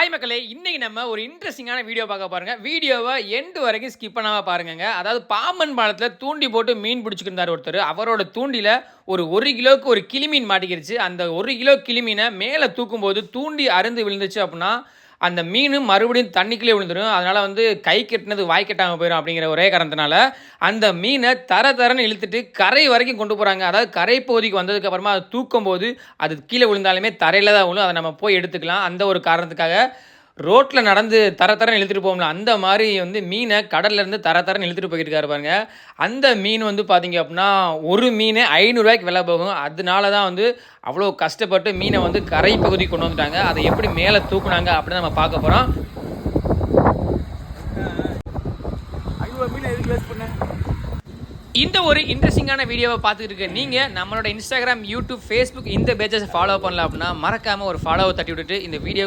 Hi மக்களே, இன்னைக்கு நம்ம ஒரு இன்ட்ரெஸ்டிங்கான வீடியோ பார்க்க பாருங்க. வீடியோவை எண்ட் வரைக்கும் ஸ்கிப் பண்ணாம பாருங்கங்க. அதாவது பாம்பன் பாலத்துல தூண்டி போட்டு மீன் பிடிச்சிட்டு இருந்தார் ஒருத்தர். அவரோட தூண்டில ஒரு 1 கிலோக்கு ஒரு கிளிமீன் மாட்டிக்கிருச்சு. அந்த 1 கிலோ கிளிமீனை மேலே தூக்கும்போது தூண்டி அருந்து விழுந்துச்சு அப்படின்னா அந்த மீன் மறுபடியும் தண்ணிக்குள்ளே விழுந்துடும். அதனால கை கெட்டினது வாய் கெட்டாமல் போயிடும் அப்படிங்கிற ஒரே காரணத்தினால அந்த மீனை தரன்னு இழுத்துட்டு கரை வரைக்கும் கொண்டு போகிறாங்க. அதாவது கரை பகுதிக்கு வந்ததுக்கு அப்புறமா அதை தூக்கும் போது அது கீழே விழுந்தாலுமே தரையில் தான் விழும். அதை நம்ம போய் எடுத்துக்கலாம். அந்த ஒரு காரணத்துக்காக ரோட்டில் நடந்து தரன்னு இழுத்துட்டு போகல, அந்த மாதிரி மீனை கடல்லேருந்து தரன்னு இழுத்துட்டு போயிருக்காரு பாருங்க. அந்த மீன் பார்த்தீங்க அப்படின்னா ஒரு மீன் 500 ரூபாய்க்கு விலை போகும். அதனால தான் அவ்வளோ கஷ்டப்பட்டு மீனை கரை பகுதிக்கு கொண்டு வந்துட்டாங்க. அதை எப்படி மேலே தூக்குனாங்க அப்படின்னு நம்ம பார்க்க போகிறோம். இந்த ஒரு இன்ட்ரெஸ்டிங்கான வீடியோவை பார்த்துட்டு இருக்க நீங்கள் நம்மளோட இன்ஸ்டாகிராம், யூடியூப், ஃபேஸ்புக் இந்த பேஜஸ் ஃபாலோ பண்ணல அப்படின்னா மறக்காமல் ஒரு ஃபாலோவை தட்டி விட்டுட்டு இந்த வீடியோ